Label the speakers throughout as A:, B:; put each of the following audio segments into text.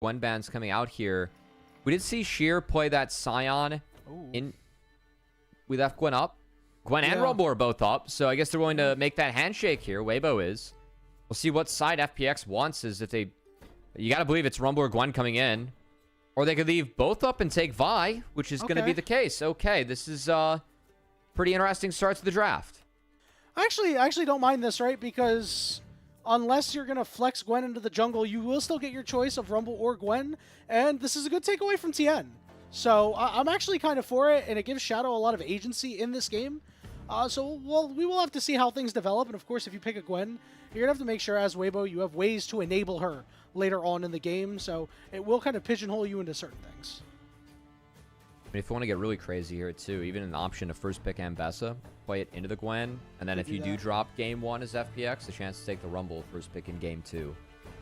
A: Gwen bans coming out here. We did see Sheer play that Scion in. We left Gwen up. Gwen and Rumble are both up, so I guess they're willing to make that handshake here. Weibo is. We'll see what side FPX wants. Is if they, you gotta believe it's Rumble or Gwen coming in, or they could leave both up and take Vi, which is gonna be the case. Okay, this is pretty interesting start to the draft.
B: I actually don't mind this, right? Because unless you're gonna flex Gwen into the jungle, you will still get your choice of Rumble or Gwen, and this is a good takeaway from Tian. So I'm actually kind of for it, and it gives Shadow a lot of agency in this game. So we will have to see how things develop, and of course, if you pick a Gwen, you're gonna have to make sure as Weibo you have ways to enable her later on in the game. So it will kind of pigeonhole you into certain things.
A: I mean, if you want to get really crazy here too, even an option to first pick Ambessa, play it into the Gwen, and then if you do drop game 1 as FPX, the chance to take the Rumble first pick in game 2,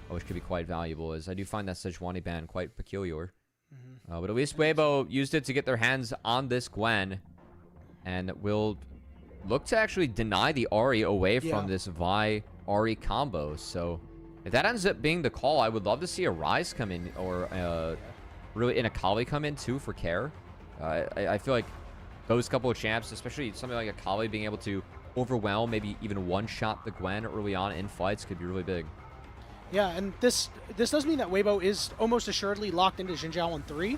A: which could be quite valuable. As I do find that Sejuani ban quite peculiar. But at least Weibo used it to get their hands on this Gwen, and will look to actually deny the Ahri away from this Vi Ahri combo. So if that ends up being the call, I would love to see a Ryze come in, or really an Akali come in too for care. I feel like those couple of champs, especially something like Akali, being able to overwhelm, maybe even one-shot the Gwen early on in fights could be really big.
B: Yeah, and this does mean that Weibo is almost assuredly locked into Xin Zhao on 3,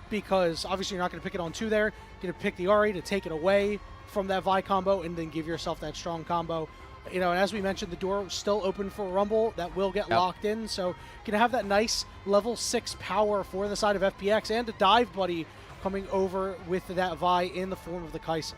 B: because obviously you're not going to pick it on 2 there. You're going to pick the Ahri to take it away from that Vi combo and then give yourself that strong combo. You know, and as we mentioned, the door is still open for Rumble. That will get locked in, so you're going to have that nice level 6 power for the side of FPX, and a dive buddy coming over with that Vi in the form of the Kai'Sa.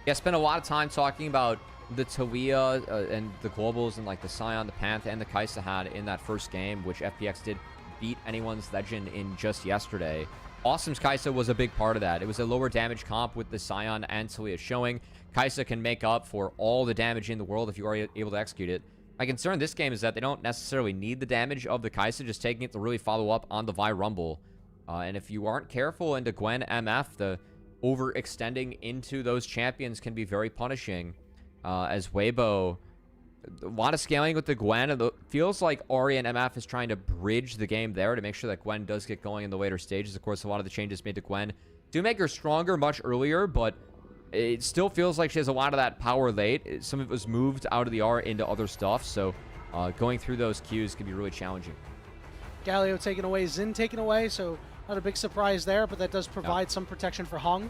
A: Yeah, I spent a lot of time talking about the Tawia and the globals and like the Scion, the Panth, and the Kai'Sa had in that first game, which FPX did beat anyone's legend in just yesterday. Awesome's Kai'Sa was a big part of that. It was a lower damage comp with the Scion and Tawia showing. Kai'Sa can make up for all the damage in the world if you are able to execute it. My concern in this game is that they don't necessarily need the damage of the Kai'Sa, just taking it to really follow up on the Vi Rumble. And if you aren't careful into Gwen MF, the overextending into those champions can be very punishing. As Weibo, a lot of scaling with the Gwen. It feels like Ahri and MF is trying to bridge the game there to make sure that Gwen does get going in the later stages. Of course, a lot of the changes made to Gwen do make her stronger much earlier, but it still feels like she has a lot of that power late. Some of it was moved out of the R into other stuff, so going through those queues can be really challenging.
B: Galio taken away, Xin taken away, so not a big surprise there, but that does provide some protection for Hung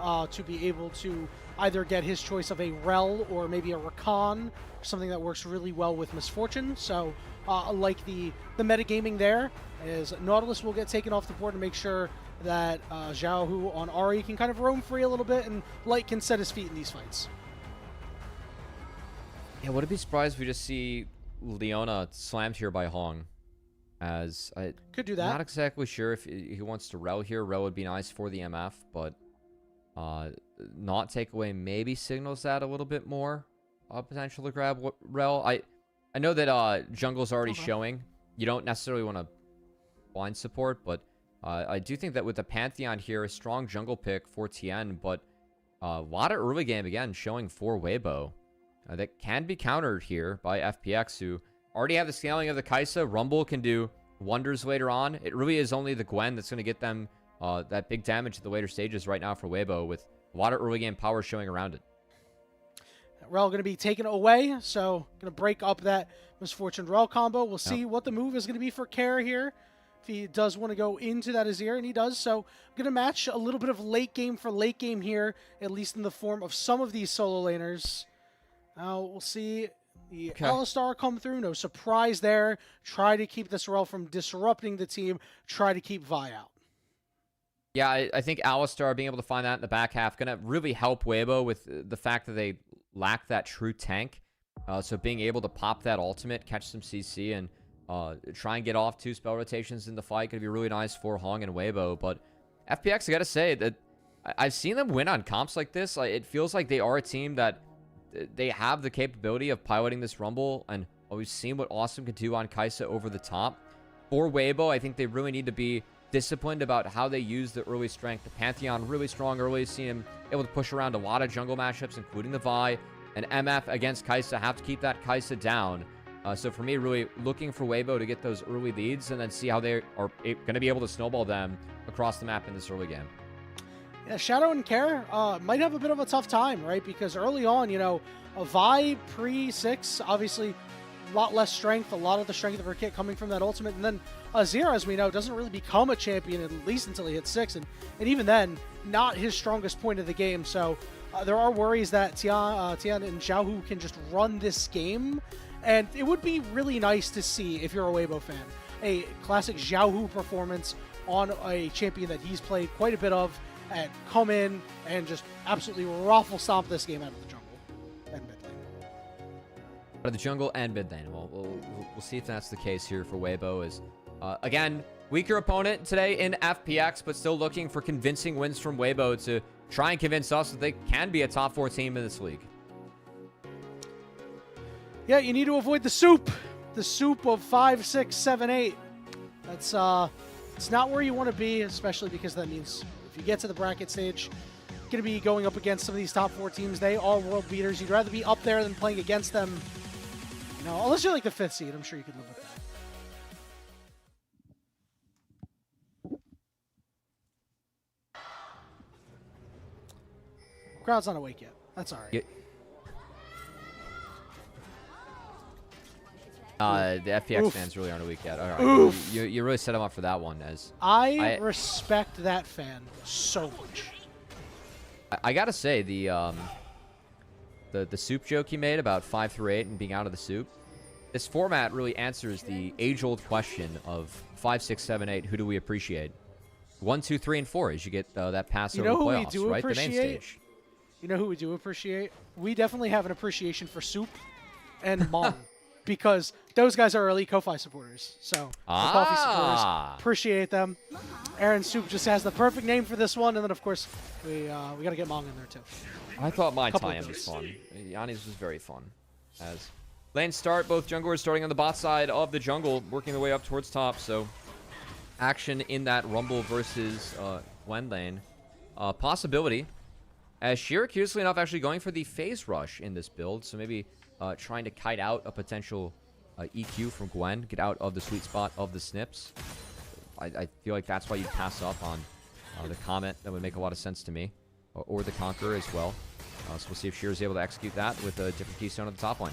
B: to be able to either get his choice of a Rel or maybe a Rakan, something that works really well with Misfortune. So like the metagaming there is Nautilus will get taken off the board to make sure that Xiaohu on Ahri can kind of roam free a little bit, and Light can set his feet in these fights.
A: Yeah, would it be surprised if we just see Leona slammed here by Hong? As I
B: could do that.
A: Not exactly sure if he wants to Rel here. Rel would be nice for the MF, but not take away maybe signals that a little bit more potential to grab Rel. I know that jungle's already showing. You don't necessarily want to blind support, but I do think that with the Pantheon here, a strong jungle pick for Tian, but a lot of early game again showing for Weibo that can be countered here by FPX, who already have the scaling of the Kai'Sa. Rumble can do wonders later on. It really is only the Gwen that's going to get them that big damage at the later stages right now for Weibo, with a lot of early game power showing around it.
B: Rel going to be taken away, so going to break up that Misfortune Rel combo. We'll see what the move is going to be for Care here, if he does want to go into that Azir, and he does. So going to match a little bit of late game for late game here, at least in the form of some of these solo laners. Now we'll see the Alistar come through. No surprise there. Try to keep this Rel from disrupting the team. Try to keep Vi out.
A: Yeah, I think Alistar being able to find that in the back half going to really help Weibo with the fact that they lack that true tank. So being able to pop that ultimate, catch some CC, and try and get off 2 spell rotations in the fight could be really nice for Hong and Weibo. But FPX, I got to say that I've seen them win on comps like this. It feels like they are a team that they have the capability of piloting this Rumble, and we've seen what Awesome can do on Kai'Sa over the top. For Weibo, I think they really need to be disciplined about how they use the early strength. The Pantheon really strong early. See him able to push around a lot of jungle matchups, including the Vi. And MF against Kai'Sa have to keep that Kai'Sa down. So for me, really looking for Weibo to get those early leads and then see how they are going to be able to snowball them across the map in this early game.
B: Yeah, Shadow and Care might have a bit of a tough time, right? Because early on, you know, a Vi pre-6, obviously a lot less strength, a lot of the strength of her kit coming from that ultimate. And then Azir, as we know, doesn't really become a champion at least until he hits 6. And even then, not his strongest point of the game. So there are worries that Tian and Xiaohu can just run this game. And it would be really nice to see, if you're a Weibo fan, a classic Xiaohu performance on a champion that he's played quite a bit of, and come in and just absolutely ruffle stomp this game out of the jungle and mid lane.
A: Out of the jungle and mid lane. Well, we'll see if that's the case here for Weibo. Is again, weaker opponent today in FPX, but still looking for convincing wins from Weibo to try and convince us that they can be a top 4 team in this league.
B: Yeah, you need to avoid the soup. The soup of 5, 6, 7, 8. That's it's not where you want to be, especially because that means if you get to the bracket stage, you're going to be going up against some of these top 4 teams. They are world beaters. You'd rather be up there than playing against them. You know, unless you're like the 5th seed, I'm sure you could live with that. Crowd's not awake yet. That's all right.
A: Yeah. The FPX fans really aren't weak yet. All right. You really set him up for that one. As
B: I respect that fan so much.
A: I gotta say the soup joke he made about 5 through 8 and being out of the soup. This format really answers the age-old question of 5, 6, 7, 8. Who do we appreciate? 1, 2, 3, and 4 as you get that pass over the playoffs, right? The main stage.
B: You know who we do appreciate? We definitely have an appreciation for Soup and Mong. Because those guys are elite Ko-Fi supporters. So, the Coffee supporters, appreciate them. Aaron Soup just has the perfect name for this one. And then, of course, we got to get Mong in there, too.
A: I thought my Tian was fun. Yanni's was very fun. As lane start, both junglers starting on the bot side of the jungle, working their way up towards top. So, action in that Rumble versus Gwen lane. Possibility. As Sheer, curiously enough, actually going for the phase rush in this build. So, maybe trying to kite out a potential EQ from Gwen, get out of the sweet spot of the snips. I feel like that's why you'd pass up on the Comet. That would make a lot of sense to me. Or the Conqueror as well. So we'll see if Shear's able to execute that with a different keystone at the top line.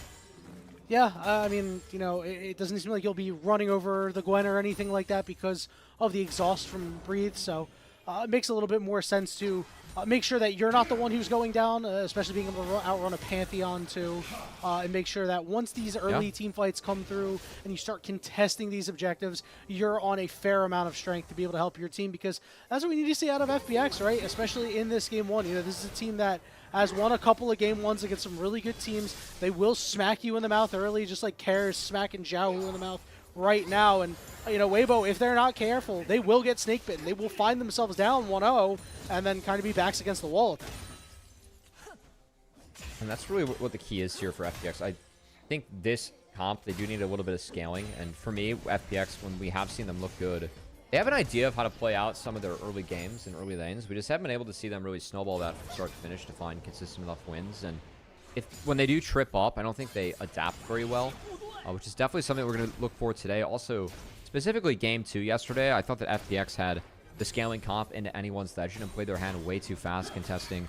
B: Yeah, I mean, you know, it doesn't seem like you'll be running over the Gwen or anything like that because of the exhaust from Breathe. So it makes a little bit more sense to make sure that you're not the one who's going down, especially being able to outrun a Pantheon too, and make sure that once these early team fights come through and you start contesting these objectives, you're on a fair amount of strength to be able to help your team, because that's what we need to see out of FPX, right? Especially in this game 1. You know, this is a team that has won a couple of game 1s against some really good teams. They will smack you in the mouth early, just like Kare's smacking Xiaohu in the mouth right now. And, you know, Weibo, if they're not careful, they will get snake bitten. They will find themselves down 1-0 and then kind of be backs against the wall.
A: And that's really what the key is here for FPX. I think this comp, they do need a little bit of scaling. And for me, FPX, when we have seen them look good, they have an idea of how to play out some of their early games and early lanes. We just haven't been able to see them really snowball that from start to finish to find consistent enough wins. And when they do trip up, I don't think they adapt very well. Which is definitely something we're going to look for today. Also, specifically Game 2 yesterday, I thought that FPX had the scaling comp into anyone's legend and played their hand way too fast, contesting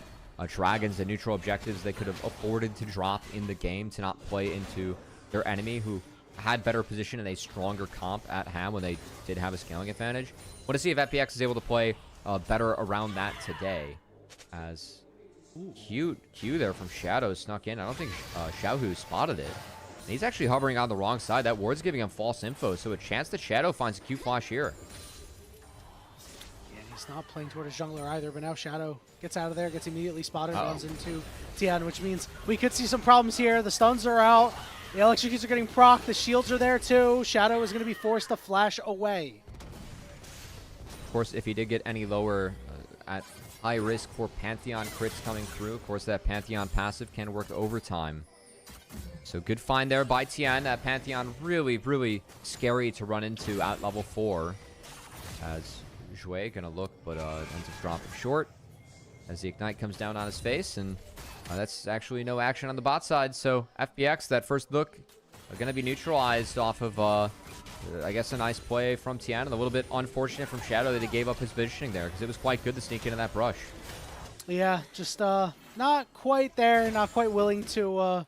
A: dragons and neutral objectives they could have afforded to drop in the game to not play into their enemy, who had better position and a stronger comp at hand when they did have a scaling advantage. Want to see if FPX is able to play better around that today. As cute Q there from Shadow snuck in. I don't think Xiaohu spotted it. And he's actually hovering on the wrong side. That ward's giving him false info, so a chance that Shadow finds a Q flash here.
B: Yeah, he's not playing toward his jungler either, but now Shadow gets out of there, gets immediately spotted, runs into Tian, which means we could see some problems here. The stuns are out. The electrocutes are getting proc. The shields are there too. Shadow is going to be forced to flash away.
A: Of course, if he did get any lower at high risk for Pantheon crits coming through, of course that Pantheon passive can work overtime. So good find there by Tian. That Pantheon really, really scary to run into at level 4. As Jwei gonna look, but ends up dropping short. As the Ignite comes down on his face, and that's actually no action on the bot side. So FPX, that first look going to be neutralized off of, I guess, a nice play from Tian, and a little bit unfortunate from Shadow that he gave up his positioning there, because it was quite good to sneak into that brush.
B: Yeah, just not quite there, not quite willing to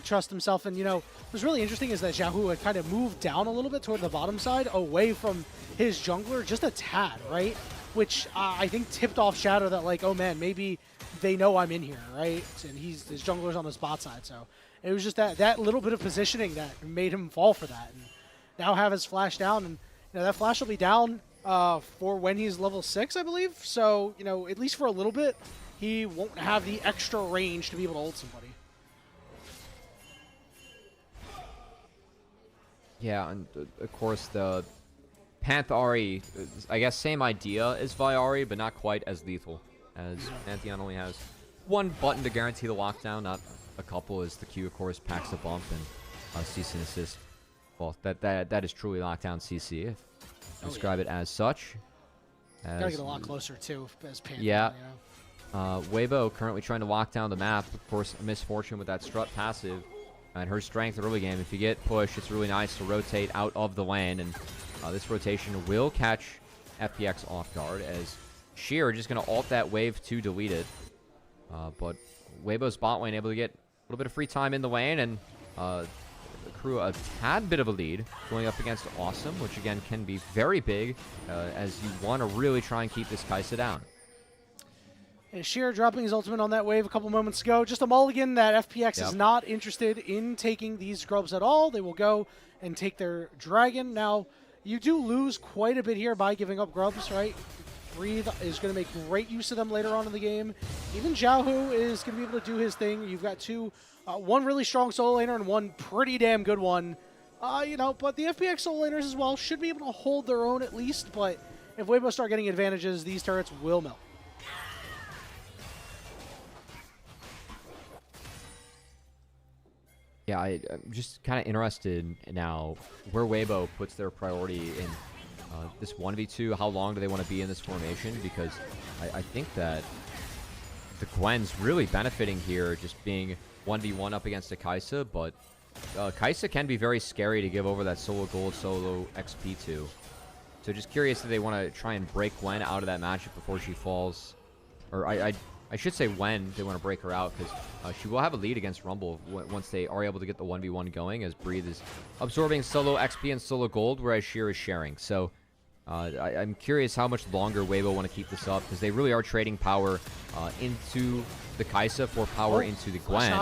B: trust himself. And, you know, what's really interesting is that Xiaohu had kind of moved down a little bit toward the bottom side, away from his jungler, just a tad, right? Which I think tipped off Shadow that, like, oh man, maybe they know I'm in here, right? And his jungler's on the spot side, so it was just that little bit of positioning that made him fall for that. And now have his flash down, and you know that flash will be down for when he's level 6, I believe. So you know, at least for a little bit, he won't have the extra range to be able to ult somebody.
A: Yeah, and of course the Panthari, I guess same idea as Viari, but not quite as lethal, as Pantheon only has one button to guarantee the lockdown, not a couple, as the Q, of course, packs a bump and CC and assist. Well, that is truly lockdown CC, if you describe it as such.
B: Gotta get a lot closer, too, as Pantheon,
A: yeah.
B: You know?
A: Weibo currently trying to lock down the map. Of course, a misfortune with that strut passive. And her strength early game, if you get pushed, it's really nice to rotate out of the lane. And this rotation will catch FPX off guard, as Sheer just going to ult that wave to delete it. But Weibo's bot lane able to get a little bit of free time in the lane and accrue a tad bit of a lead going up against Awesome, which again can be very big as you want to really try and keep this Kai'Sa down.
B: And Sheer dropping his ultimate on that wave a couple moments ago. Just a mulligan that FPX
A: Yep.
B: is not interested in taking these grubs at all. They will go and take their dragon. Now, you do lose quite a bit here by giving up grubs, right? Breathe is going to make great use of them later on in the game. Even Xiaohu is going to be able to do his thing. You've got one really strong solo laner and one pretty damn good one. You know, but the FPX solo laners as well should be able to hold their own at least. But if Weibo start getting advantages, these turrets will melt.
A: Yeah, I'm just kind of interested now where Weibo puts their priority in this 1v2. How long do they want to be in this formation? Because I think that the Gwen's really benefiting here, just being 1v1 up against a Kai'Sa, but Kai'Sa can be very scary to give over that solo gold, solo XP to. So just curious if they want to try and break Gwen out of that matchup before she falls. Or I should say when they want to break her out, because she will have a lead against Rumble once they are able to get the 1v1 going, as Breathe is absorbing solo XP and solo gold, whereas Sheer is sharing. So I'm curious how much longer Weibo want to keep this up, because they really are trading power into the Kai'Sa for power into the Gwen.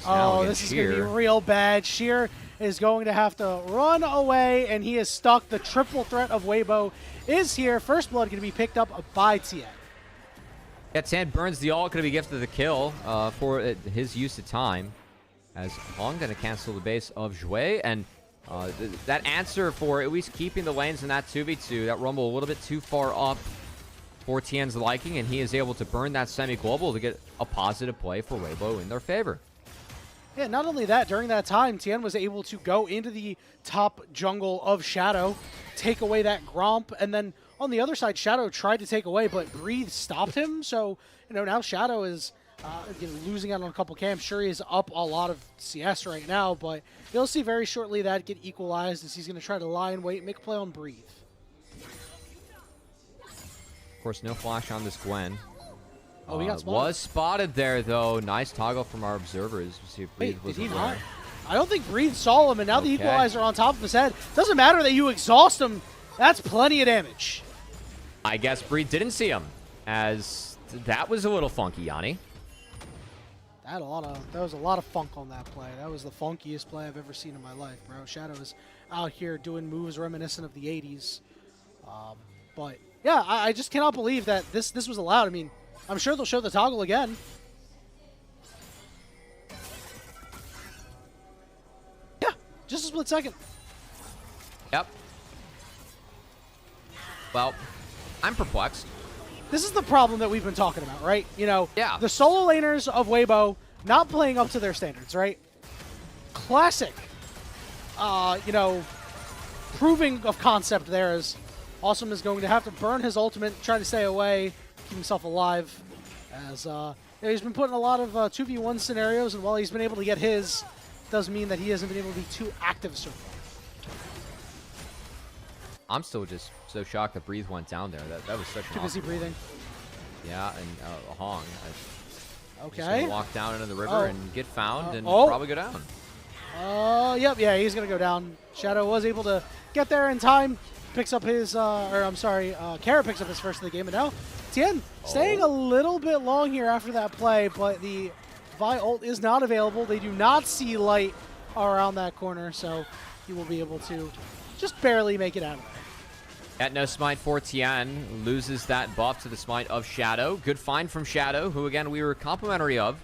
B: Oh, this is going to be real bad. Sheer is going to have to run away, and he is stuck. The triple threat of Weibo is here. First blood going to be picked up by Tian.
A: Yeah, Tian burns the ult, going to be gifted the kill for his use of time, as Hong going to cancel the base of Jwei, and that answer for at least keeping the lanes in that 2v2, that Rumble a little bit too far up for Tian's liking, and he is able to burn that semi-global to get a positive play for Weibo in their favor.
B: Yeah, not only that, during that time, Tian was able to go into the top jungle of Shadow, take away that Gromp, and then on the other side, Shadow tried to take away, but Breathe stopped him. So, you know, now Shadow is losing out on a couple camps. Sure, he is up a lot of CS right now, but you'll see very shortly that get equalized as he's going to try to lie in wait, make a play on Breathe.
A: Of course, no flash on this Gwen.
B: Oh, he got spotted.
A: Was spotted there, though. Nice toggle from our observers. See if Breathe was
B: did he
A: aware.
B: not? I don't think Breathe saw him, and now the equalizer on top of his head. Doesn't matter that you exhaust him. That's plenty of damage.
A: I guess Breathe didn't see him, as that was a little funky, Yanni.
B: There was a lot of funk on that play. That was the funkiest play I've ever seen in my life, bro. Shadow is out here doing moves reminiscent of the 80s. But yeah, I just cannot believe that this was allowed. I mean, I'm sure they'll show the toggle again. Yeah, just a split second.
A: Yep. Well, I'm perplexed.
B: This is the problem that we've been talking about, right? You know,
A: yeah.
B: The solo laners of Weibo not playing up to their standards, right? Classic, you know, proving of concept there is Awesome is going to have to burn his ultimate, try to stay away, keep himself alive, as he's been put in a lot of 2v1 scenarios, and while he's been able to get his, does mean that he hasn't been able to be too active so far.
A: I'm still just so shocked that Breathe went down there. That was such an
B: Too busy
A: awesome
B: breathing.
A: Yeah, and Hong.
B: Okay.
A: Just gonna walk down into the river and get found and
B: oh.
A: probably go down.
B: Yep, yeah, he's gonna go down. Shadow was able to get there in time. Picks up his, Kara picks up his first of the game, and now Tian staying a little bit long here after that play, but the Vi ult is not available. They do not see light around that corner, so he will be able to just barely make it out of there.
A: At no smite for Tian, loses that buff to the smite of Shadow. Good find from Shadow, who again we were complimentary of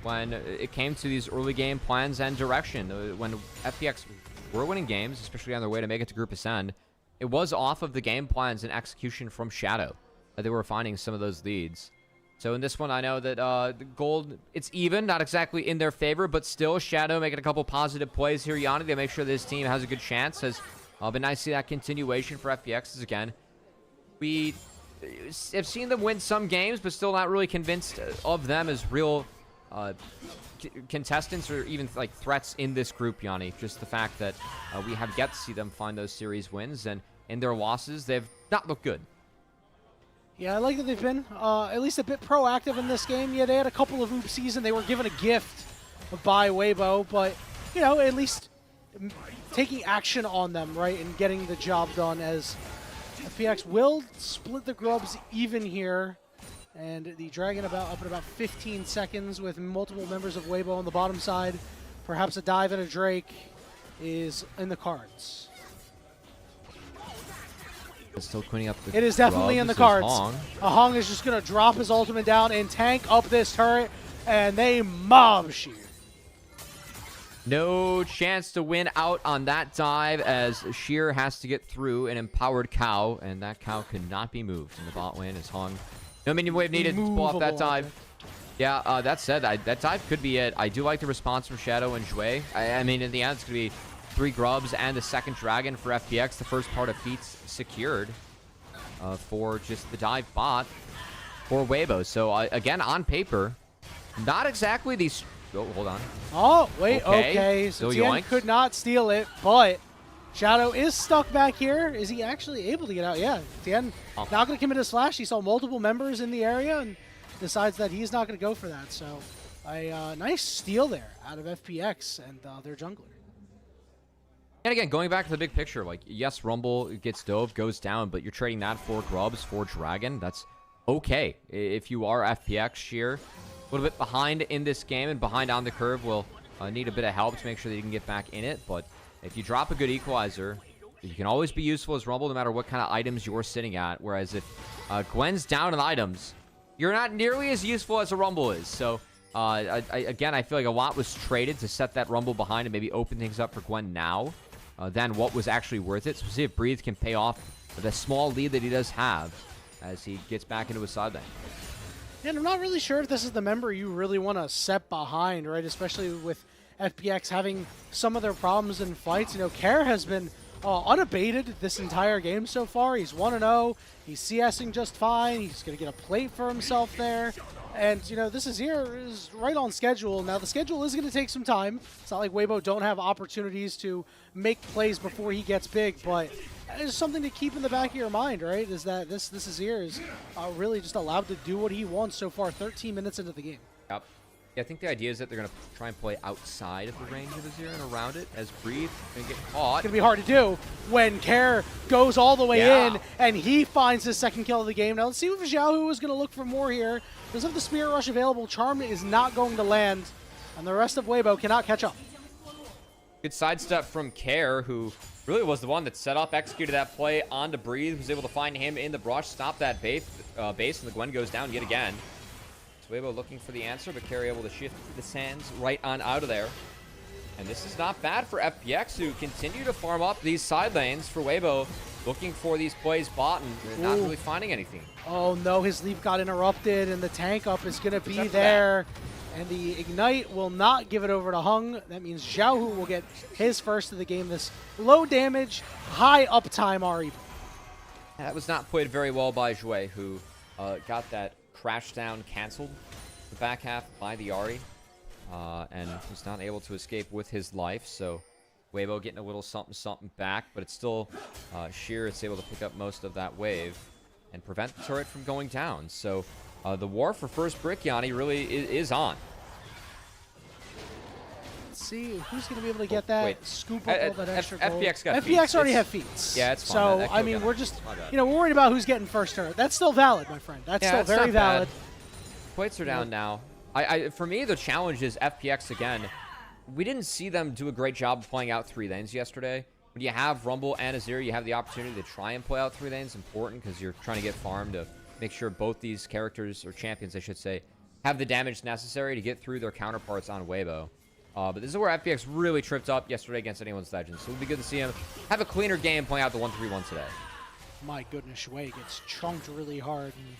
A: when it came to these early game plans and direction. When FPX were winning games, especially on their way to make it to Group Ascend, it was off of the game plans and execution from Shadow. They were finding some of those leads. So in this one, I know that the gold, it's even, not exactly in their favor, but still Shadow making a couple positive plays here, Yanni, to make sure this team has a good chance. Has been nice to see that continuation for FPX again. We have seen them win some games, but still not really convinced of them as real contestants or even like threats in this group, Yanni. Just the fact that we have yet to see them find those series wins, and in their losses, they've not looked good.
B: Yeah, I like that they've been at least a bit proactive in this game. Yeah, they had a couple of oopsies, and they were given a gift by Weibo, but, you know, at least taking action on them, right, and getting the job done, as FPX will split the grubs even here. And the Dragon up in about 15 seconds with multiple members of Weibo on the bottom side. Perhaps a dive and a Drake is in the cards.
A: It's still cleaning up the
B: It is definitely in the cards.
A: Hong
B: is just going to drop his ultimate down and tank up this turret, and they mob Sheer.
A: No chance to win out on that dive, as Sheer has to get through an empowered cow, and that cow could not be moved in the bot lane as Hong. No minion wave needed to pull off that dive. Yeah, that said, that dive could be it. I do like the response from Shadow and Jwei. I mean, in the end, it's going to be 3 grubs and a second dragon for FPX. The first part of feats secured for just the dive bot for Weibo. So, again, on paper, not exactly these... Oh, hold on.
B: Oh, wait, okay. So Tian could not steal it, but Shadow is stuck back here. Is he actually able to get out? Yeah, Tian not going to commit his flash. He saw multiple members in the area and decides that he's not going to go for that. So a nice steal there out of FPX and their jungler.
A: And again, going back to the big picture, like, yes, Rumble gets dove, goes down, but you're trading that for grubs, for Dragon. That's okay. If you are FPX, Sheer, a little bit behind in this game and behind on the curve, will need a bit of help to make sure that you can get back in it. But if you drop a good equalizer, you can always be useful as Rumble no matter what kind of items you're sitting at. Whereas if Gwen's down on items, you're not nearly as useful as a Rumble is. So, again, I feel like a lot was traded to set that Rumble behind and maybe open things up for Gwen now than what was actually worth it. So we'll see if Breathe can pay off the small lead that he does have as he gets back into his side lane.
B: And I'm not really sure if this is the member you really want to set behind, right? Especially with FPX having some of their problems in fights. You know, Kara has been unabated this entire game so far. He's 1-0. He's CSing just fine. He's going to get a plate for himself there. And, you know, this is right on schedule. Now, the schedule is going to take some time. It's not like Weibo don't have opportunities to make plays before he gets big, but it's something to keep in the back of your mind, right? Is that this Azir is really just allowed to do what he wants so far, 13 minutes into the game.
A: Yep. Yeah, I think the idea is that they're going to try and play outside of the range of Azir and around it, as Breathe can get caught.
B: It's going to be hard to do when Care goes all the way in and he finds his second kill of the game. Now let's see if Xiaohu is going to look for more here. Does have the Spirit Rush available. Charm is not going to land, and the rest of Weibo cannot catch up.
A: Good sidestep from Care, who really was the one that set up, executed that play onto Breathe, was able to find him in the brush, stop that base, and the Gwen goes down yet again. Weibo looking for the answer, but Carry able to shift the sands right on out of there. And this is not bad for FPX, who continue to farm up these side lanes for Weibo, looking for these plays bot and not really finding anything.
B: Oh no, his leap got interrupted, and the tank up is going to be there. And the Ignite will not give it over to Hung. That means Xiaohu will get his first of the game. This low damage, high uptime RE.
A: That was not played very well by Jwei, who got that crash down canceled the back half by the Ahri. and was not able to escape with his life. So Weibo getting a little something back, but it's still Sheer is able to pick up most of that wave and prevent the turret from going down. So the war for first brick, Yanni, really is on.
B: Let's see who's going to be able to get that, scoop up all that extra gold.
A: FPX
B: already have feats.
A: Yeah, it's fine.
B: So, I mean, we're just, we're worried about who's getting first turret. That's still valid, my friend. That's still very valid.
A: Points are down now. For me, the challenge is FPX again. We didn't see them do a great job of playing out 3 lanes yesterday. When you have Rumble and Azir, you have the opportunity to try and play out 3 lanes. Important because you're trying to get farm to make sure both these characters, or champions, I should say, have the damage necessary to get through their counterparts on Weibo. But this is where FPX really tripped up yesterday against anyone's Legends. So it'll be good to see him have a cleaner game playing out the 1-3-1 today.
B: My goodness, Jwei gets chunked really hard. And,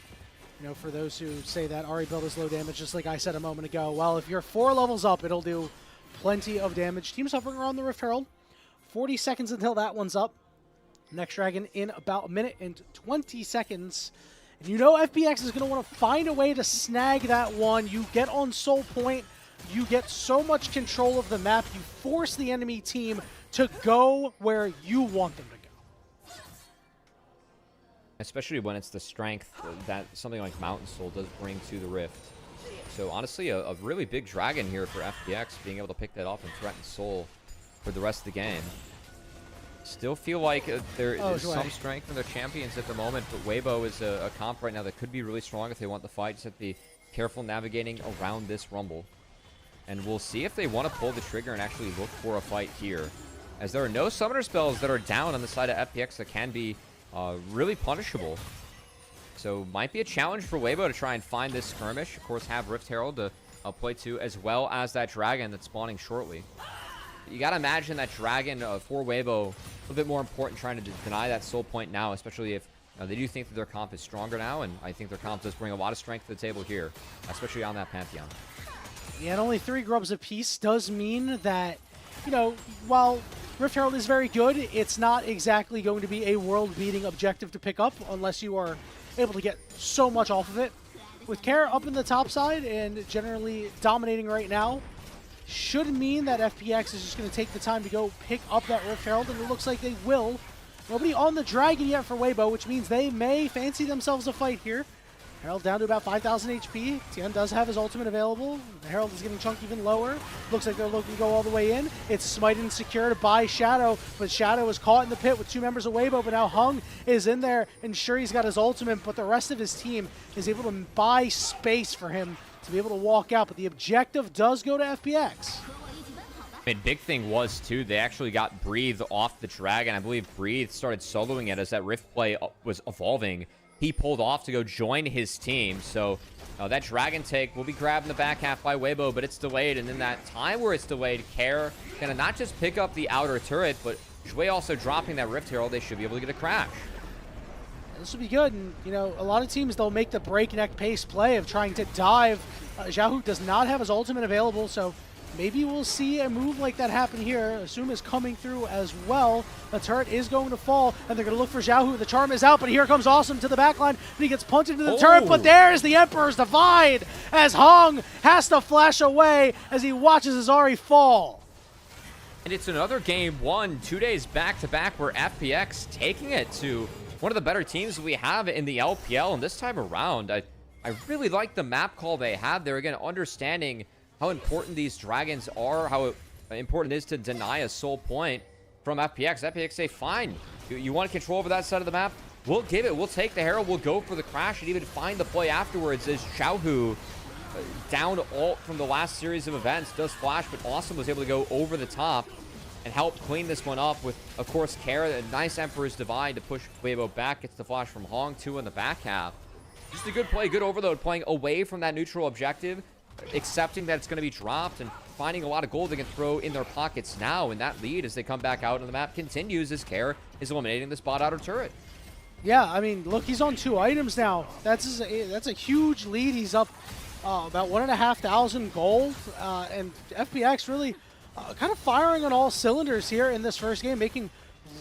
B: you know, for those who say that Ahri build is low damage, just like I said a moment ago, well, if you're 4 levels up, it'll do plenty of damage. Team's hovering around the Rift Herald. 40 seconds until that one's up. Next Dragon in about 1 minute and 20 seconds. And you know FPX is going to want to find a way to snag that one. You get on Soul Point. You get so much control of the map. You force the enemy team to go where you want them to go.
A: Especially when it's the strength that something like Mountain Soul does bring to the Rift. So honestly, a really big dragon here for FPX, being able to pick that off and threaten Soul for the rest of the game. Still feel like there is some strength in their champions at the moment, but Weibo is a comp right now that could be really strong if they want the fight. Just have to be careful navigating around this Rumble. And we'll see if they want to pull the trigger and actually look for a fight here, as there are no summoner spells that are down on the side of FPX that can be really punishable. So might be a challenge for Weibo to try and find this skirmish. Of course, have Rift Herald to play to, as well as that dragon that's spawning shortly. You got to imagine that dragon for Weibo a little bit more important, trying to deny that soul point now, especially if they do think that their comp is stronger now, and I think their comp does bring a lot of strength to the table here, especially on that Pantheon.
B: Yeah, and only 3 grubs apiece does mean that, you know, while Rift Herald is very good, it's not exactly going to be a world-beating objective to pick up unless you are able to get so much off of it. With Care up in the top side and generally dominating right now, should mean that FPX is just going to take the time to go pick up that Rift Herald, and it looks like they will. Nobody on the Dragon yet for Weibo, which means they may fancy themselves a fight here. Herald down to about 5,000 HP. Tian does have his ultimate available. The Herald is getting chunked even lower. Looks like they're looking to go all the way in. It's smite and secured by Shadow, but Shadow is caught in the pit with 2 members of Weibo, but now Hung is in there, and sure, he's got his ultimate, but the rest of his team is able to buy space for him to be able to walk out, but the objective does go to FPX.
A: I mean, big thing was, too, they actually got Breathe off the Dragon. I believe Breathe started soloing it as that Rift play was evolving. He pulled off to go join his team, so that Dragon take will be grabbed in the back half by Weibo, but it's delayed, and in that time where it's delayed, Care gonna not just pick up the outer turret, but Jwei also dropping that Rift Herald. They should be able to get a crash.
B: This will be good, and you know, a lot of teams, they'll make the breakneck pace play of trying to dive. Xiaohu does not have his ultimate available, so maybe we'll see a move like that happen here. Assume is coming through as well. The turret is going to fall, and they're going to look for Xiaohu. The charm is out, but here comes Awesome to the backline, and he gets punted into the turret, but there's the Emperor's Divide, as Hung has to flash away as he watches his Ahri fall.
A: And it's another game won 2 days back-to-back where FPX taking it to one of the better teams we have in the LPL, and this time around, I really like the map call they had there. Again, understanding how important these dragons are, how important it is to deny a soul point from FPX. FPX say, fine, you want control over that side of the map? We'll give it. We'll take the Herald. We'll go for the crash and even find the play afterwards as Xiaohu, down ult from the last series of events, does flash, but Awesome was able to go over the top and help clean this one up with, of course, Care. A nice Emperor's Divide to push Weibo back. Gets the flash from Hong, too, in the back half. Just a good play, good overload, playing away from that neutral objective, accepting that it's going to be dropped and finding a lot of gold they can throw in their pockets now. And that lead as they come back out on the map continues as Care is eliminating the spot outer turret.
B: Yeah, I mean, look, he's on 2 items now. That's a huge lead. He's up about 1,500 gold, and FPX really kind of firing on all cylinders here in this first game, making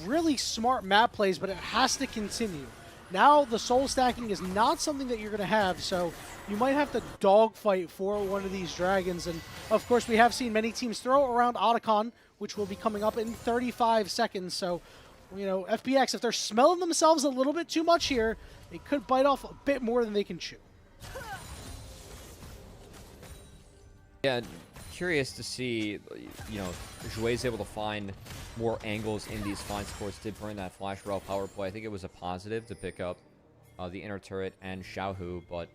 B: really smart map plays, but it has to continue. Now the soul stacking is not something that you're going to have, so you might have to dogfight for one of these dragons. And of course, we have seen many teams throw around Otacon, which will be coming up in 35 seconds. So, you know, FPX, if they're smelling themselves a little bit too much here, they could bite off a bit more than they can chew.
A: Yeah, curious to see, you know, Jwei's able to find more angles in these fine sports. Did burn that flash rail power play. I think it was a positive to pick up the inner turret and Xiaohu, but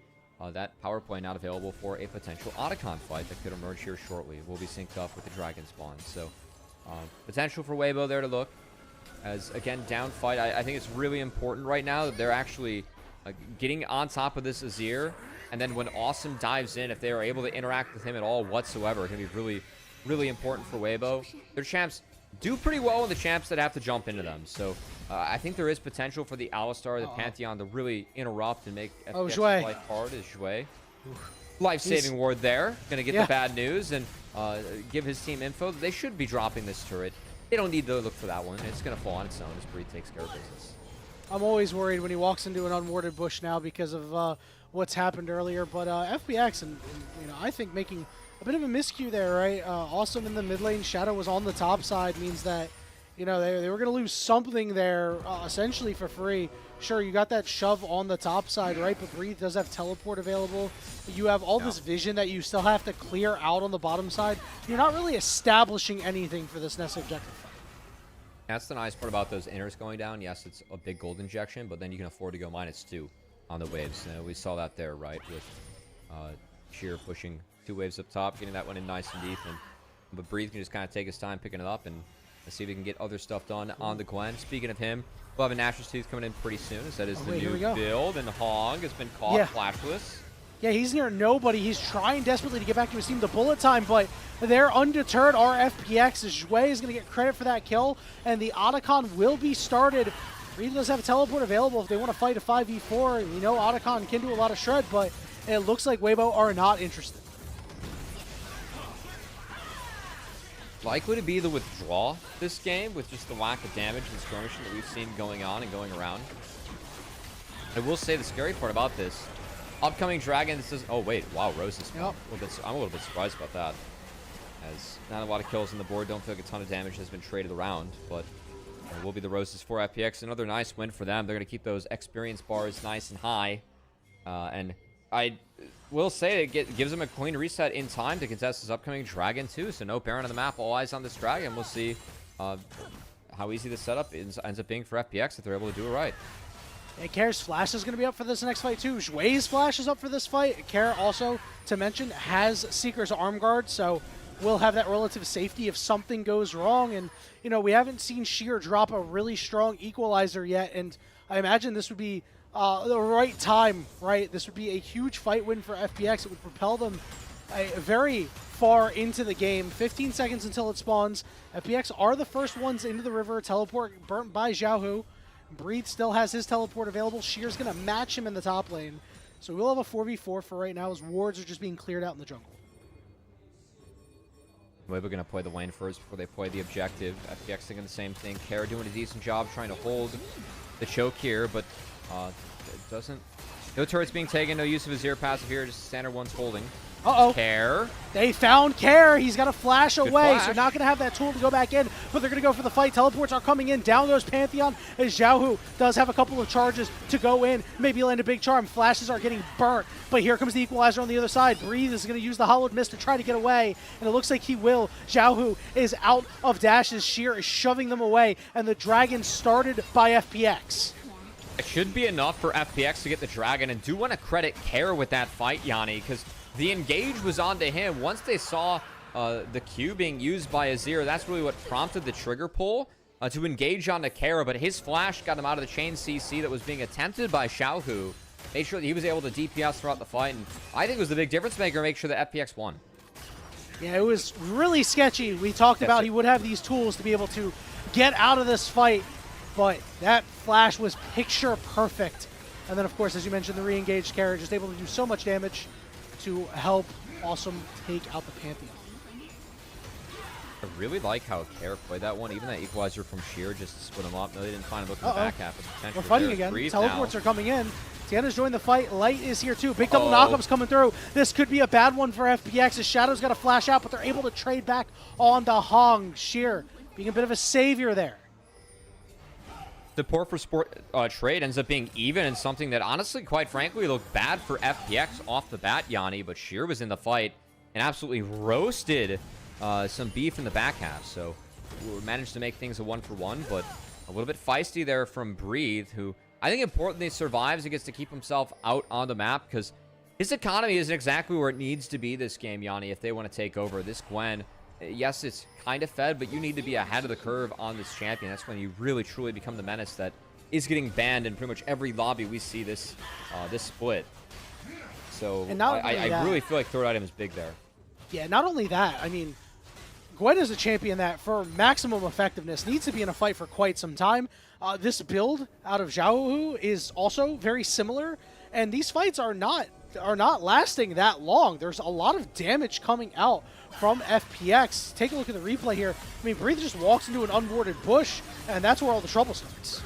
A: that power play not available for a potential Otacon fight that could emerge here shortly. Will be synced up with the dragon spawn. So potential for Weibo there to look. As again, down fight, I think it's really important right now that they're actually getting on top of this Azir. And then when Awesome dives in, if they are able to interact with him at all whatsoever, it can be really, really important for Weibo. Their champs do pretty well with the champs that have to jump into them. So I think there is potential for the Alistar, the Pantheon to really interrupt and make FPX's life hard as Jwei. Life-saving ward there. Going to get the bad news and give his team info. They should be dropping this turret. They don't need to look for that one. It's going to fall on its own as Breed takes care of business.
B: I'm always worried when he walks into an unwarded bush now because of what's happened earlier. But FPX, and you know, I think making a bit of a miscue there, right? Awesome in the mid lane. Shadow was on the top side, means that, you know, they were going to lose something there essentially for free. Sure, you got that shove on the top side, right? But Breathe does have teleport available. You have all this vision that you still have to clear out on the bottom side. You're not really establishing anything for this next objective.
A: That's the nice part about those inners going down. Yes, it's a big gold injection, but then you can afford to go -2 on the waves. We saw that there, right, with Sheer pushing 2 waves up top, getting that one in nice and deep. But Breathe can just kind of take his time picking it up, and let's see if we can get other stuff done on the Gwen. Speaking of him, we'll have a Nashor's Tooth coming in pretty soon, as that is the new build, and Hong has been caught flashless.
B: Yeah, he's near nobody. He's trying desperately to get back to his team to bullet time, but they're undeterred. Our FPX, Jwei is going to get credit for that kill, and the Otacon will be started. Breathe does have a teleport available if they want to fight a 5v4. You know, Otacon can do a lot of shred, but it looks like Weibo are not interested.
A: Likely to be the withdraw this game with just the lack of damage and skirmishing that we've seen going on and going around. I will say the scary part about this, upcoming dragon, this is, oh wait, wow, Rose is I'm a little bit surprised about that. As not a lot of kills on the board, don't feel like a ton of damage has been traded around, but it will be the Roses for FPX. Another nice win for them. They're going to keep those experience bars nice and high. And I will say it gives them a clean reset in time to contest this upcoming dragon too. So no Baron on the map, all eyes on this dragon. We'll see how easy the setup ends up being for FPX if they're able to do it right.
B: And Kair's flash is going to be up for this next fight too. Jwei's flash is up for this fight. Kair also, to mention, has Seeker's arm guard, so we'll have that relative safety if something goes wrong. And, you know, we haven't seen Sheer drop a really strong equalizer yet, and I imagine this would be the right time, right? This would be a huge fight win for FPX. It would propel them very far into the game. 15 seconds until it spawns. FPX are the first ones into the river. Teleport burnt by Xiaohu. Breathe still has his teleport available. Sheer's going to match him in the top lane. So we'll have a 4v4 for right now as wards are just being cleared out in the jungle.
A: Weibo going to play the lane first before they play the objective. FPX thinking the same thing. Kair doing a decent job trying to hold the choke here, but it doesn't. No turrets being taken, no use of Azir passive here, just standard ones holding. Kair.
B: They found Kair. He's got to flash away, so not going to have that tool to go back in, but they're going to go for the fight. Teleports are coming in. Down goes Pantheon, as Xiaohu does have a couple of charges to go in. Maybe land a big charm. Flashes are getting burnt, but here comes the equalizer on the other side. Breathe is going to use the Hollowed Mist to try to get away, and it looks like he will. Xiaohu is out of dashes. Sheer is shoving them away, and the dragon started by FPX.
A: It should be enough for FPX to get the dragon, and do want to credit Kair with that fight, Yanni, because the engage was onto him. Once they saw the Q being used by Azir, that's really what prompted the trigger pull to engage onto Kair, but his flash got him out of the chain CC that was being attempted by Xiaohu. Made sure that he was able to DPS throughout the fight, and I think it was the big difference maker to make sure that FPX won.
B: Yeah, it was really sketchy. We talked about he would have these tools to be able to get out of this fight, but that flash was picture perfect. And then, of course, as you mentioned, the re-engaged Kair just able to do so much damage to help Awesome take out the Pantheon.
A: I really like how Care played that one. Even that equalizer from Sheer just to split him up. No, they didn't find a look in the back half. Of potential.
B: We're fighting
A: There's
B: again.
A: Breathe
B: Teleports
A: now.
B: are coming in. Tian has joined the fight. Light is here too. Big double knockups coming through. This could be a bad one for FPX. His Shadow's got to flash out, but they're able to trade back on the Hong. Sheer being a bit of a savior there.
A: Support for sport trade ends up being even, and something that honestly, quite frankly, looked bad for FPX off the bat, Yanni, but Sheer was in the fight and absolutely roasted some beef in the back half. So we managed to make things a 1-for-1, but a little bit feisty there from Breathe, who I think importantly survives and gets to keep himself out on the map, because his economy isn't exactly where it needs to be this game, Yanni, if they want to take over. This Gwen, yes, it's kind of fed, but you need to be ahead of the curve on this champion. That's when you really, truly become the menace that is getting banned in pretty much every lobby we see this this split. So I really feel like third item is big there.
B: Yeah, not only that, I mean, Gwen is a champion that, for maximum effectiveness, needs to be in a fight for quite some time. This build out of Xiaohu is also very similar, and these fights are not lasting that long. There's a lot of damage coming out from FPX. Take a look at the replay here. I mean, Breathe just walks into an unwarded bush, and that's where all the trouble starts.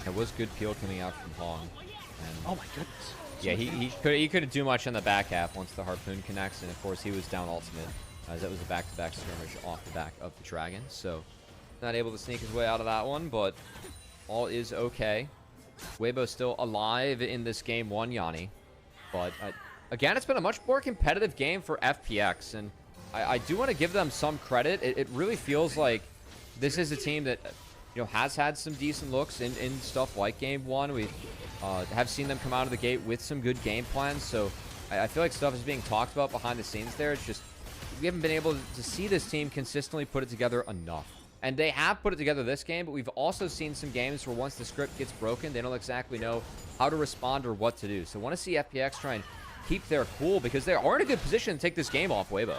A: It was good peel coming out from Hong. And
B: oh my goodness.
A: Yeah, he couldn't do much in the back half once the Harpoon connects, and of course he was down ultimate, as that was a back-to-back skirmish off the back of the Dragon. So not able to sneak his way out of that one, but all is okay. Weibo still alive in this game 1, Yanni. But again, it's been a much more competitive game for FPX, and I do want to give them some credit. It really feels like this is a team that has had some decent looks in stuff like game 1. We have seen them come out of the gate with some good game plans, so I feel like stuff is being talked about behind the scenes there. It's just we haven't been able to see this team consistently put it together enough. And they have put it together this game, but we've also seen some games where once the script gets broken, they don't exactly know how to respond or what to do. So I want to see FPX try and keep their cool, because they are in a good position to take this game off Weibo.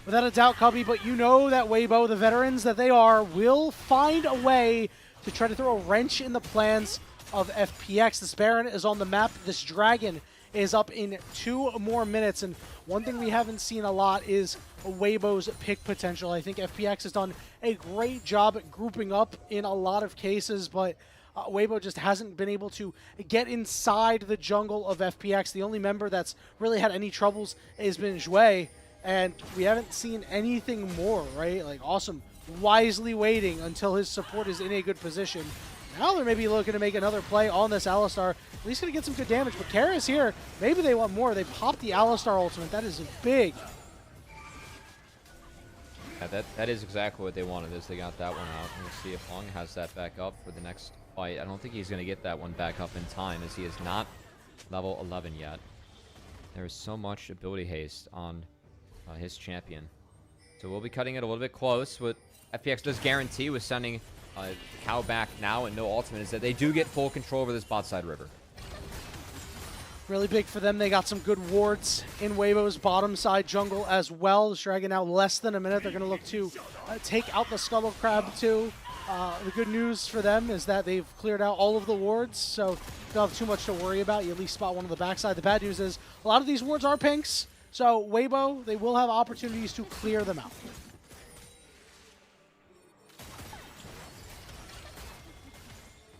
B: Without a doubt, Cubby, but you know that Weibo, the veterans that they are, will find a way to try to throw a wrench in the plans of FPX. This Baron is on the map. This Dragon is up in 2 more minutes, and one thing we haven't seen a lot is Weibo's pick potential. I think FPX has done a great job at grouping up in a lot of cases, but Weibo just hasn't been able to get inside the jungle of FPX. The only member that's really had any troubles has been Jwei, and we haven't seen anything more, right? Like, Awesome wisely waiting until his support is in a good position. Now they're maybe looking to make another play on this Alistar. At least going to get some good damage, but Kara's here. Maybe they want more. They popped the Alistar ultimate. That is big.
A: Yeah, that is exactly what they wanted, is they got that one out. We'll see if Hong has that back up for the next fight. I don't think he's going to get that one back up in time, as he is not level 11 yet. There is so much ability haste on his champion. So we'll be cutting it a little bit close. What FPX does guarantee with sending Cow back now and no ultimate is that they do get full control over this bot side river.
B: Really big for them. They got some good wards in Weibo's bottom side jungle as well. This Dragon now less than a minute. They're going to look to take out the Scuttle Crab too. The good news for them is that they've cleared out all of the wards, so you don't have too much to worry about. You at least spot one on the backside. The bad news is a lot of these wards are pinks, so Weibo, they will have opportunities to clear them out.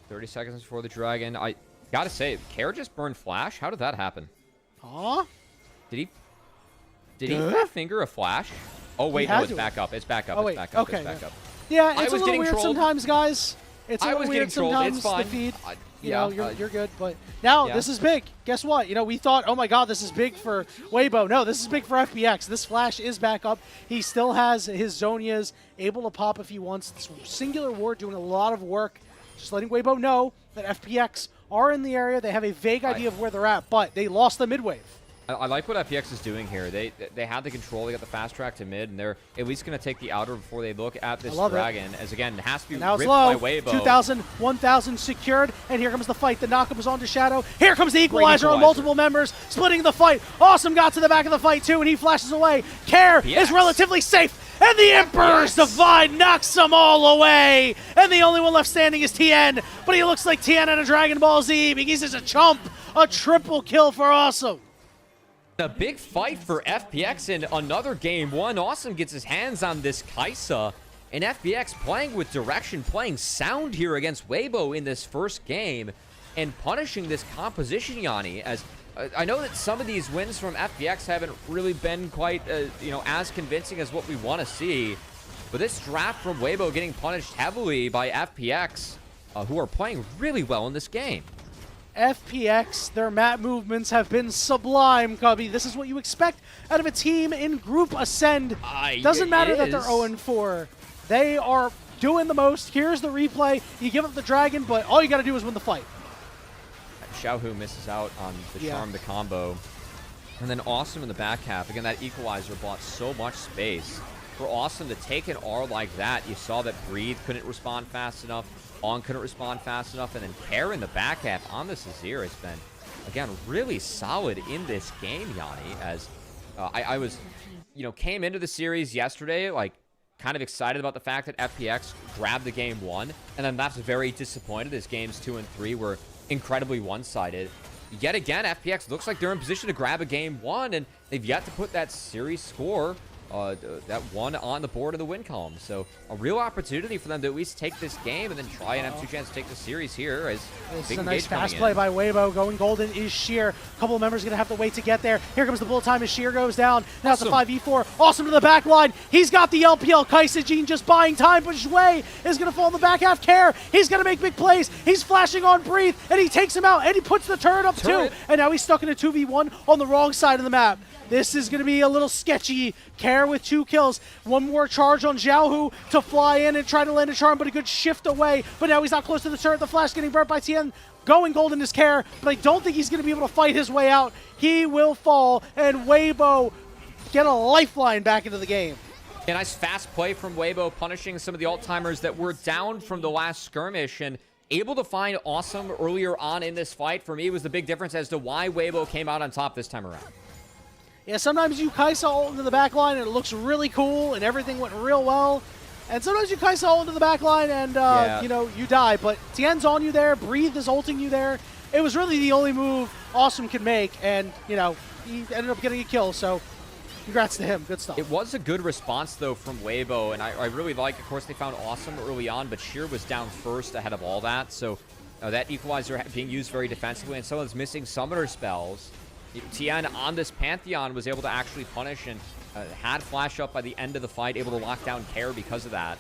A: 30 seconds before the Dragon. I gotta say, Care just burned Flash? How did that happen?
B: Huh?
A: Did he finger a Flash? Oh, wait, no, it's back up. It's back up.
B: Oh, wait.
A: It's back up.
B: Okay,
A: it's back up.
B: Yeah, it's a little weird
A: trolled
B: sometimes, guys. It's a little weird sometimes,
A: it's fine.
B: the feed. You
A: Yeah,
B: know, you're good, but now this is big. Guess what? You know, we thought, oh my god, this is big for Weibo. No, this is big for FPX. This Flash is back up. He still has his Zonias able to pop if he wants. This singular ward doing a lot of work. Just letting Weibo know that FPX are in the area. They have a vague idea of where they're at, but they lost the mid wave.
A: I like what FPX is doing here. They had the control. They got the fast track to mid, and they're at least going to take the outer before they look at this Dragon. As again, it has to be
B: now
A: ripped
B: it's low.
A: by Weibo.
B: 2,000, 1,000 secured, and here comes the fight. The knockup is onto Shadow. Here comes the equalizer on multiple members, splitting the fight. Awesome got to the back of the fight too, and he flashes away. Care is relatively safe. And the Emperor's Divide knocks them all away. And the only one left standing is Tian. But he looks like Tian at a Dragon Ball Z because he's a chump. A triple kill for Awesome.
A: A big fight for FPX in another game one. Awesome gets his hands on this Kaisa. And FPX playing with direction, playing sound here against Weibo in this first game. And punishing this composition, Yanni, as I know that some of these wins from FPX haven't really been quite, as convincing as what we want to see. But this draft from Weibo getting punished heavily by FPX, who are playing really well in this game.
B: FPX, their map movements have been sublime, Cubby. This is what you expect out of a team in Group Ascend. Doesn't matter that they're 0-4. They are doing the most. Here's the replay. You give up the dragon, but all you got to do is win the fight.
A: Xiaohu misses out on the charm, the combo. And then Awesome in the back half. Again, that equalizer bought so much space. For Awesome to take an R like that, you saw that Breathe couldn't respond fast enough. On couldn't respond fast enough. And then Care in the back half on this Azir has been, again, really solid in this game, Yanni. As I was, came into the series yesterday, like, kind of excited about the fact that FPX grabbed the game 1. And then left very disappointed as games 2 and 3 were incredibly one-sided. Yet again, FPX looks like they're in position to grab a game 1, and they've yet to put that series score, that 1 on the board in the win column. So a real opportunity for them to at least take this game and then try and have 2 chances to take the series here. As
B: this is a nice fast play by Weibo. Going golden is Sheer. A couple of members going to have to wait to get there. Here comes the bullet time as Sheer goes down. Now it's a 5v4. Awesome to the back line. He's got the LPL Kaisa Gene just buying time, but Jwei is going to fall in the back half. Care. He's going to make big plays. He's flashing on Breathe, and he takes him out, and he puts the turret up too. And now he's stuck in a 2v1 on the wrong side of the map. This is going to be a little sketchy. Care with 2 kills. One more charge on Xiaohu to fly in and try to land a charm, but a good shift away. But now he's not close to the turret. The flash getting burnt by Tian. Going golden is Care, but I don't think he's going to be able to fight his way out. He will fall, and Weibo get a lifeline back into the game.
A: A nice fast play from Weibo, punishing some of the alt-timers that were down from the last skirmish, and able to find Awesome earlier on in this fight. For me, was the big difference as to why Weibo came out on top this time around.
B: Yeah, sometimes you Kaisa ult into the back line and it looks really cool and everything went real well. And sometimes you Kaisa ult into the back line and, you die. But Tian's on you there. Breathe is ulting you there. It was really the only move Awesome could make. And, he ended up getting a kill. So, congrats to him. Good stuff.
A: It was a good response, though, from Weibo. And I really like, of course, they found Awesome early on. But Sheer was down first ahead of all that. So, that equalizer being used very defensively. And someone's missing summoner spells. Tian on this Pantheon was able to actually punish and had flash up by the end of the fight, able to lock down Care because of that.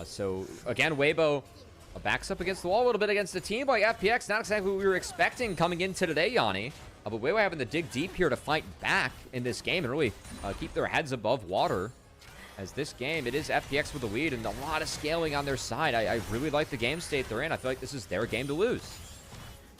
A: So, again, Weibo backs up against the wall a little bit against a team like FPX. Not exactly what we were expecting coming in today, Yanni. But Weibo having to dig deep here to fight back in this game and really keep their heads above water. As this game, it is FPX with the lead and a lot of scaling on their side. I really like the game state they're in. I feel like this is their game to lose.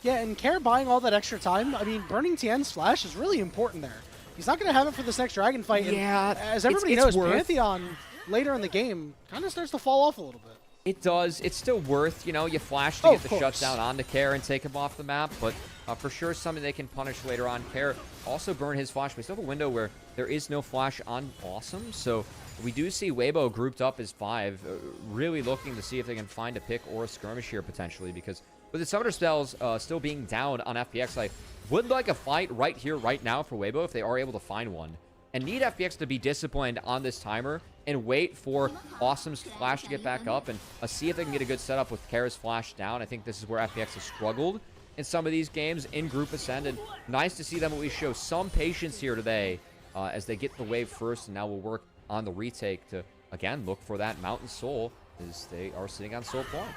B: Yeah, and Care buying all that extra time, I mean, burning Tian's flash is really important there. He's not going to have it for this next Dragon fight.
A: Yeah,
B: and as everybody knows, Pantheon later in the game kind of starts to fall off a little bit.
A: It does. It's still worth, you flash to get the shutdown on the Care and take him off the map, but for sure something they can punish later on. Care also burn his flash. We still have a window where there is no flash on Awesome, so we do see Weibo grouped up as 5, really looking to see if they can find a pick or a skirmish here potentially, because with the summoner spells still being down on FPX, I would like a fight right here, right now for Weibo if they are able to find one. And need FPX to be disciplined on this timer and wait for Awesome's flash to get back up and see if they can get a good setup with Care's flash down. I think this is where FPX has struggled in some of these games in Group Ascend. And nice to see them at least show some patience here today as they get the wave first. And now we'll work on the retake to, again, look for that Mountain Soul as they are sitting on Soul Point.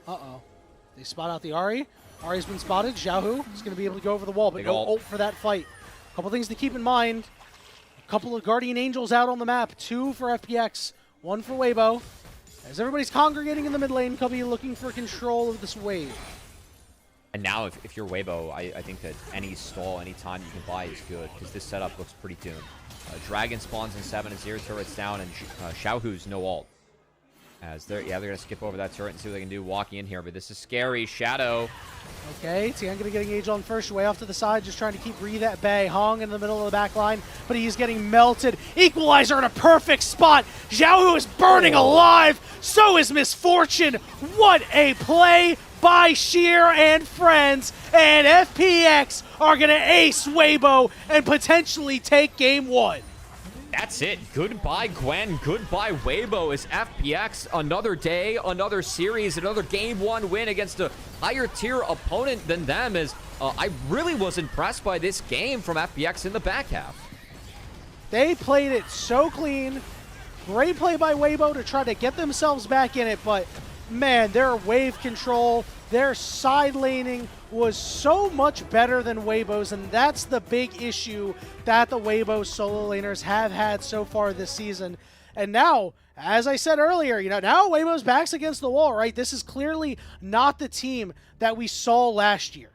B: Uh-oh. They spot out the Ahri. Ahri's been spotted. Xiaohu is going to be able to go over the wall, but no ult for that fight. A couple things to keep in mind. A couple of Guardian Angels out on the map. 2 for FPX, 1 for Weibo. As everybody's congregating in the mid lane, Cubby looking for control of this wave.
A: And now, if you're Weibo, I think that any stall, any time you can buy is good, because this setup looks pretty doomed. Dragon spawns in 7 and 0 turrets down, and Xiaohu's no ult. As they're going to skip over that turret and see what they can do walking in here. But this is scary. Shadow.
B: Okay, Tian going to get engaged on first. Way off to the side, just trying to keep Breathe at bay. Hong in the middle of the back line, but he's getting melted. Equalizer in a perfect spot. Xiaohu is burning alive. So is Misfortune. What a play by Sheer and friends, and FPX are going to ace Weibo and potentially take game 1.
A: That's it. Goodbye, Gwen. Goodbye, Weibo. Is FPX another day, another series, another game 1 win against a higher tier opponent than them? As I really was impressed by this game from FPX in the back half.
B: They played it so clean. Great play by Weibo to try to get themselves back in it, but man, their wave control, their side laning was so much better than Weibo's, and that's the big issue that the Weibo solo laners have had so far this season. And now, as I said earlier, now Weibo's back's against the wall, right? This is clearly not the team that we saw last year.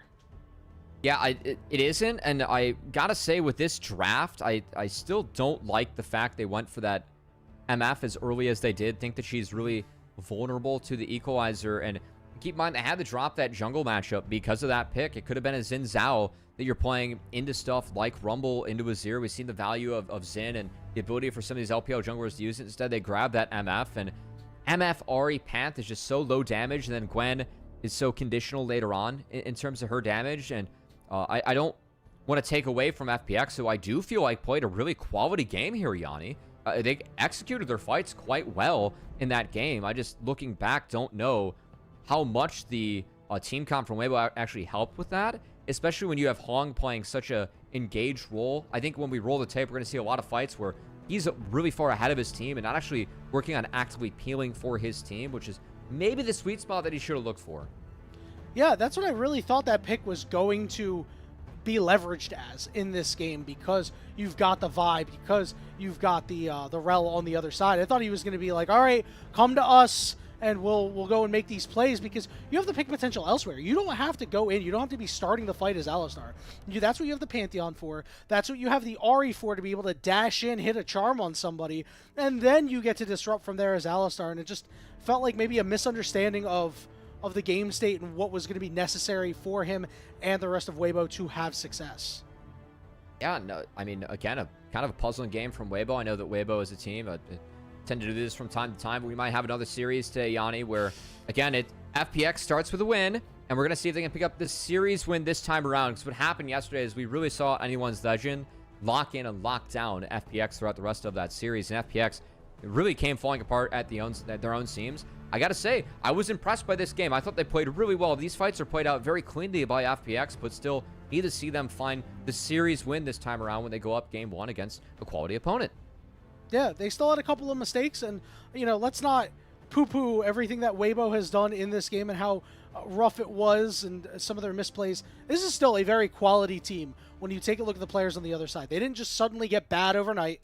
A: Yeah, it isn't, and I gotta say with this draft, I still don't like the fact they went for that MF as early as they did. Think that she's really vulnerable to the equalizer, and keep in mind they had to drop that jungle matchup because of that pick. It could have been a Xin Zhao that you're playing into stuff like Rumble, into Azir. We've seen the value of Xin and the ability for some of these LPL junglers to use it. Instead, they grab that MF, and MF Ahri Panth is just so low damage, and then Gwen is so conditional later on in terms of her damage. And I don't want to take away from FPX, who I do feel like played a really quality game here, Yanni. They executed their fights quite well in that game. I just, looking back, don't know how much the team comp from Weibo actually helped with that, especially when you have Hong playing such a engaged role. I think when we roll the tape, we're going to see a lot of fights where he's really far ahead of his team and not actually working on actively peeling for his team, which is maybe the sweet spot that he should have looked for.
B: Yeah, that's what I really thought that pick was going to be leveraged as in this game, because you've got the vibe, because you've got the Rel on the other side. I thought he was going to be like, all right, come to us and we'll go and make these plays, because you have the pick potential elsewhere. You don't have to go in. You don't have to be starting the fight as Alistar. That's what you have the Pantheon for. That's what you have the Ahri for, to be able to dash in, hit a charm on somebody, and then you get to disrupt from there as Alistar. And it just felt like maybe a misunderstanding of the game state and what was going to be necessary for him and the rest of Weibo to have success.
A: Yeah, no, I mean, again, a kind of a puzzling game from Weibo. I know that Weibo as a team tend to do this from time to time, but we might have another series today, Yanni, where, again, FPX starts with a win, and we're going to see if they can pick up this series win this time around, because what happened yesterday is we really saw anyone's legend lock in and lock down FPX throughout the rest of that series, and FPX really came falling apart at their own seams. I gotta say, I was impressed by this game. I thought they played really well. These fights are played out very cleanly by FPX, but still need to see them find the series win this time around when they go up game 1 against a quality opponent.
B: Yeah, they still had a couple of mistakes, and, let's not poo-poo everything that Weibo has done in this game and how rough it was and some of their misplays. This is still a very quality team when you take a look at the players on the other side. They didn't just suddenly get bad overnight.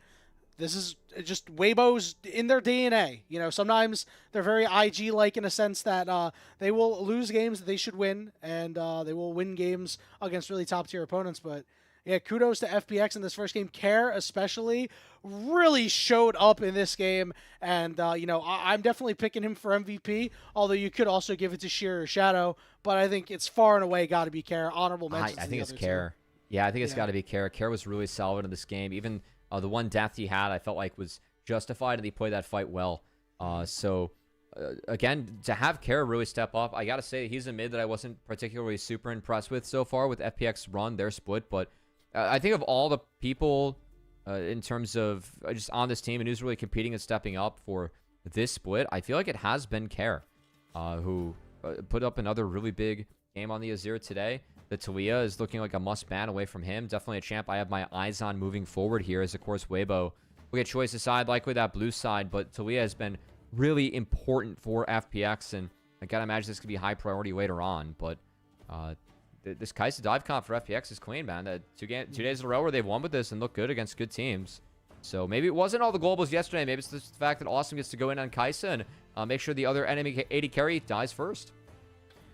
B: This is just Weibo's in their DNA. Sometimes they're very IG-like in a sense that they will lose games that they should win, and they will win games against really top-tier opponents. But, yeah, kudos to FPX in this first game. Care, especially, really showed up in this game. And, I'm definitely picking him for MVP, although you could also give it to Sheer or Shadow. But I think it's far and away got to be Care. Honorable mentions.
A: I think it's Care. Yeah, I think it's got to be Care. Care was really solid in this game. Even the one death he had, I felt like was justified, and he played that fight well. Again, to have Care really step up, I got to say he's a mid that I wasn't particularly super impressed with so far with FPX run, their split. But I think of all the people in terms of just on this team and who's really competing and stepping up for this split, I feel like it has been Care, who put up another really big game on the Azir today. The Talia is looking like a must-ban away from him. Definitely a champ I have my eyes on moving forward here, as, of course, Weibo will get choice aside, likely that blue side, but Talia has been really important for FPX, and I gotta imagine this could be high priority later on. But this Kai'Sa dive comp for FPX is clean, man. 2 days in a row where they've won with this and look good against good teams. So maybe it wasn't all the globals yesterday. Maybe it's the fact that Awesome gets to go in on Kai'Sa and make sure the other enemy AD carry dies first.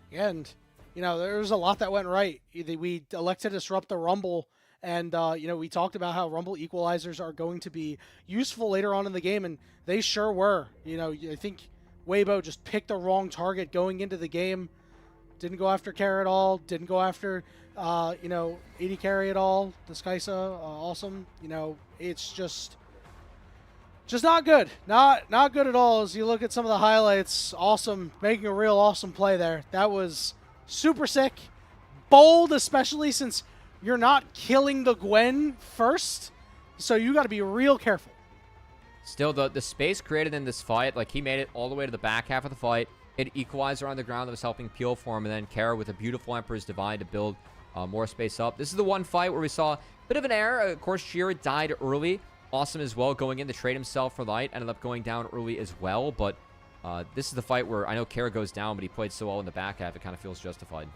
B: Yeah, and there was a lot that went right. We elected to disrupt the Rumble, and, we talked about how Rumble equalizers are going to be useful later on in the game, and they sure were. I think Weibo just picked the wrong target going into the game. Didn't go after Care at all. Didn't go after, AD carry at all. This Kai'Sa, awesome. It's just Just not good. Not good at all. As you look at some of the highlights, awesome, making a real awesome play there. That was super sick. Bold, especially since you're not killing the Gwen first. So you got to be real careful.
A: Still, the space created in this fight, like he made it all the way to the back half of the fight. Hit Equalizer on the ground that was helping peel for him, and then Kara with a beautiful Emperor's Divine to build more space up. This is the one fight where we saw a bit of an error. Of course, Shearer died early. Awesome as well, going in to trade himself for light. Ended up going down early as well, but this is the fight where I know Kara goes down, but he played so well in the back half, it kind of feels justified.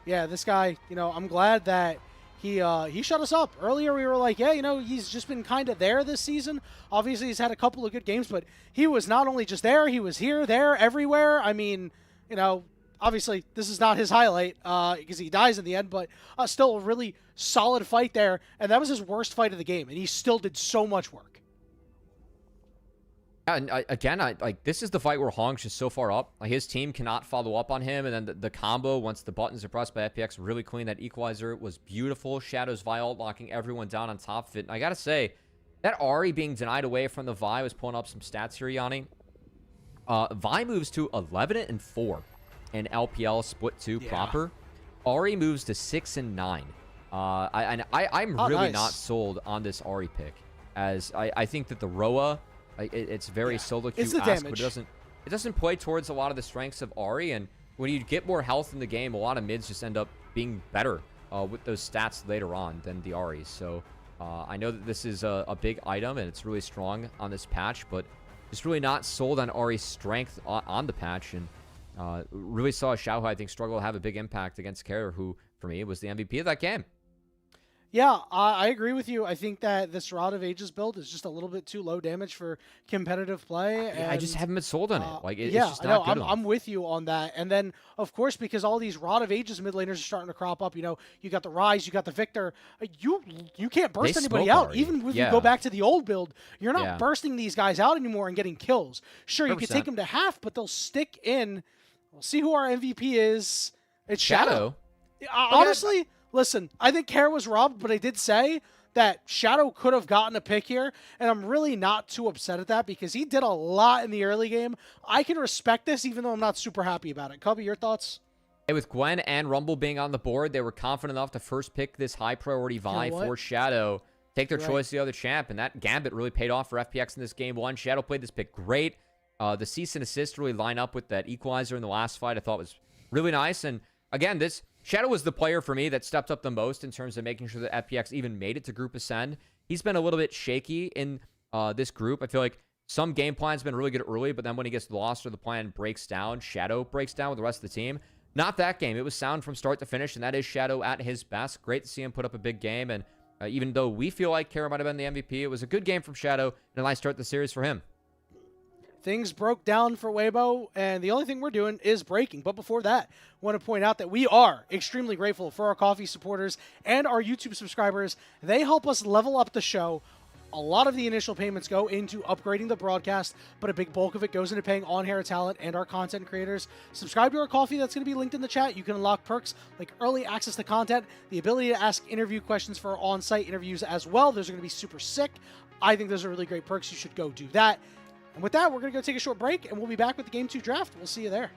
B: Yeah, this guy, you know, I'm glad that he shut us up. Earlier we were like, yeah, you know, he's just been kind of there this season. Obviously, he's had a couple of good games, but he was not only just there, he was here, there, everywhere. I mean, you know, obviously this is not his highlight because he dies in the end, but still a really solid fight there. And that was his worst fight of the game, and he still did so much work.
A: And again, like this is the fight where Hong's just so far up. Like his team cannot follow up on him, and then the combo once the buttons are pressed by FPX really clean. That Equalizer was beautiful. Shadow's Vi ult locking everyone down on top of it. And I gotta say, that Ahri being denied away from the Vi was pulling up some stats here, Yanni. Vi moves to 11-4 in LPL split 2 proper. Ahri moves to 6-9. I'm really not sold on this Ahri pick, as I think that the Roa. It's very solo queue-esque, but it doesn't play towards a lot of the strengths of Ahri, and when you get more health in the game, a lot of mids just end up being better with those stats later on than the Ahri. So I know that this is a big item, and it's really strong on this patch, but just really not sold on Ahri's strength on the patch, and really saw Xiaohu, I think, struggle to have a big impact against Kara, who, for me, was the MVP of that game.
B: Yeah, I agree with you. I think that this Rod of Ages build is just a little bit too low damage for competitive play.
A: Yeah, I just haven't been sold on it. Like, it's
B: yeah,
A: just not good enough.
B: I'm with you on that. And then, of course, because all these Rod of Ages mid laners are starting to crop up, you know, you got the Rise, you got the Victor. You can't burst anybody out.
A: Already.
B: Even if you go back to the old build, you're not bursting these guys out anymore and getting kills. Sure, you 100%. Could take them to half, but they'll stick in. We'll see who our MVP is. It's Shadow. Honestly... Listen, I think Kara was robbed, but I did say that Shadow could have gotten a pick here, and I'm really not too upset at that because he did a lot in the early game. I can respect this, even though I'm not super happy about it. Cubby, your thoughts?
A: Hey, with Gwen and Rumble being on the board, they were confident enough to first pick this high-priority Vi for Shadow, take their choice of the other champ, and that Gambit really paid off for FPX in this game one. Shadow played this pick great. The cease and assist really line up with that Equalizer in the last fight. I thought was really nice, and again, this... Shadow was the player for me that stepped up the most in terms of making sure that FPX even made it to Group Ascend. He's been a little bit shaky in this group. I feel like some game plan's been really good early, but then when he gets lost or the plan breaks down, Shadow breaks down with the rest of the team. Not that game. It was sound from start to finish, and that is Shadow at his best. Great to see him put up a big game, and even though we feel like Kara might have been the MVP, it was a good game from Shadow, and a nice start to the series for him.
B: Things broke down for Weibo, and the only thing we're doing is breaking. But before that, I want to point out that we are extremely grateful for our coffee supporters and our YouTube subscribers. They help us level up the show. A lot of the initial payments go into upgrading the broadcast, but a big bulk of it goes into paying on-air talent and our content creators. Subscribe to our coffee. That's going to be linked in the chat. You can unlock perks like early access to content, the ability to ask interview questions for on-site interviews as well. Those are going to be super sick. I think those are really great perks. You should go do that. And with that, we're going to go take a short break, and we'll be back with the Game 2 draft. We'll see you there.